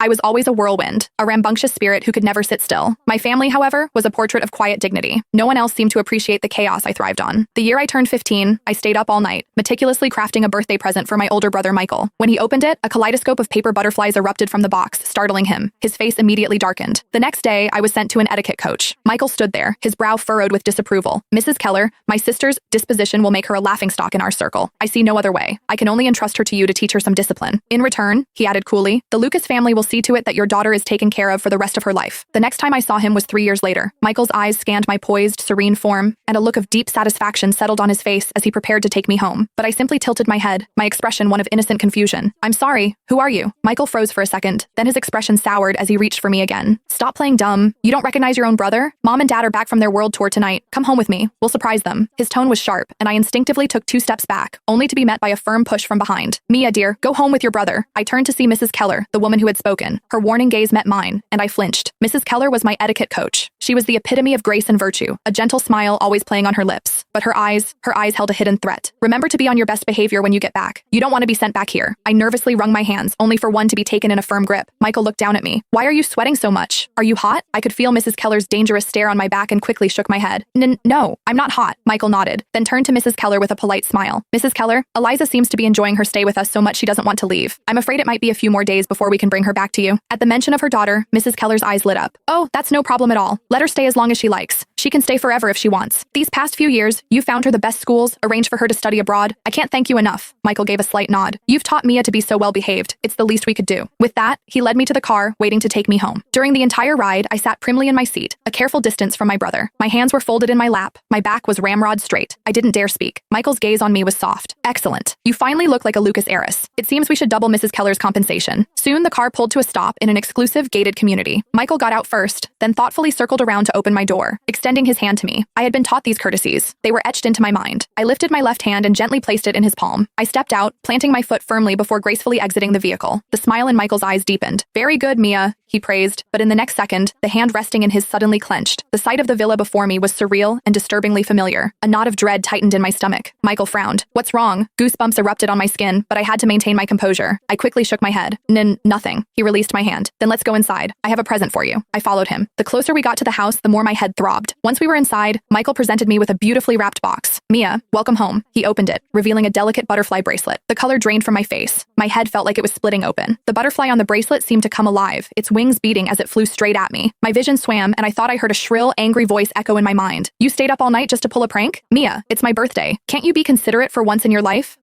I was always a whirlwind, a rambunctious spirit who could never sit still. My family, however, was a portrait of quiet dignity. No one else seemed to appreciate the chaos I thrived on. The year I turned 15, I stayed up all night, meticulously crafting a birthday present for my older brother Michael. When he opened it, a kaleidoscope of paper butterflies erupted from the box, startling him. His face immediately darkened. The next day, I was sent to an etiquette coach. Michael stood there, his brow furrowed with disapproval. Mrs. Keller, my sister's disposition will make her a laughingstock in our circle. I see no other way. I can only entrust her to you to teach her some discipline. In return, he added coolly, the Lucas family will see to it that your daughter is taken care of for the rest of her life. The next time I saw him was 3 years later. Michael's eyes scanned my poised, serene form, and a look of deep satisfaction settled on his face as he prepared to take me home. But I simply tilted my head, my expression one of innocent confusion. I'm sorry, who are you? Michael froze for a second, then his expression soured as he reached for me again. Stop playing dumb. You don't recognize your own brother? Mom and Dad are back from their world tour tonight. Come home with me. We'll surprise them. His tone was sharp, and I instinctively took 2 steps back, only to be met by a firm push from behind. Mia, dear, go home with your brother. I turned to see Mrs. Keller, the woman who had spoken. Her warning gaze met mine, and I flinched. Mrs. Keller was my etiquette coach. She was the epitome of grace and virtue, a gentle smile always playing on her lips. But her eyes held a hidden threat. Remember to be on your best behavior when you get back. You don't want to be sent back here. I nervously wrung my hands, only for one to be taken in a firm grip. Michael looked down at me. Why are you sweating so much? Are you hot? I could feel Mrs. Keller's dangerous stare on my back and quickly shook my head. No, I'm not hot. Michael nodded, then turned to Mrs. Keller with a polite smile. Mrs. Keller, Eliza seems to be enjoying her stay with us so much she doesn't want to leave. I'm afraid it might be a few more days before we can bring her back to you. At the mention of her daughter, Mrs. Keller's eyes lit up. Oh, that's no problem at all. Let her stay as long as she likes. She can stay forever if she wants. These past few years, you found her the best schools, arranged for her to study abroad. I can't thank you enough. Michael gave a slight nod. You've taught Mia to be so well behaved. It's the least we could do. With that, he led me to the car, waiting to take me home. During the entire ride, I sat primly in my seat, a careful distance from my brother. My hands were folded in my lap. My back was ramrod straight. I didn't dare speak. Michael's gaze on me was soft. Excellent. You finally look like a Lucas heiress. It seems we should double Mrs. Keller's compensation. Soon, the car pulled to a stop in an exclusive gated community. Michael got out first, then thoughtfully circled around to open my door, extending his hand to me. I had been taught these courtesies. They were etched into my mind. I lifted my left hand and gently placed it in his palm. I stepped out, planting my foot firmly before gracefully exiting the vehicle. The smile in Michael's eyes deepened. Very good, Mia, he praised, but in the next second, the hand resting in his suddenly clenched. The sight of the villa before me was surreal and disturbingly familiar. A knot of dread tightened in my stomach. Michael frowned. What's wrong? Goosebumps erupted on my skin, but I had to maintain my composure. I quickly shook my head. Nothing. He released my hand. Then let's go inside. I have a present for you. I followed him. The closer we got to the house, the more my head throbbed. Once we were inside, Michael presented me with a beautifully wrapped box. Mia, welcome home. He opened it, revealing a delicate butterfly bracelet. The color drained from my face. My head felt like it was splitting open. The butterfly on the bracelet seemed to come alive, its wings beating as it flew straight at me. My vision swam, and I thought I heard a shrill, angry voice echo in my mind. You stayed up all night just to pull a prank? Mia, it's my birthday. Can't you be considerate for once in your life?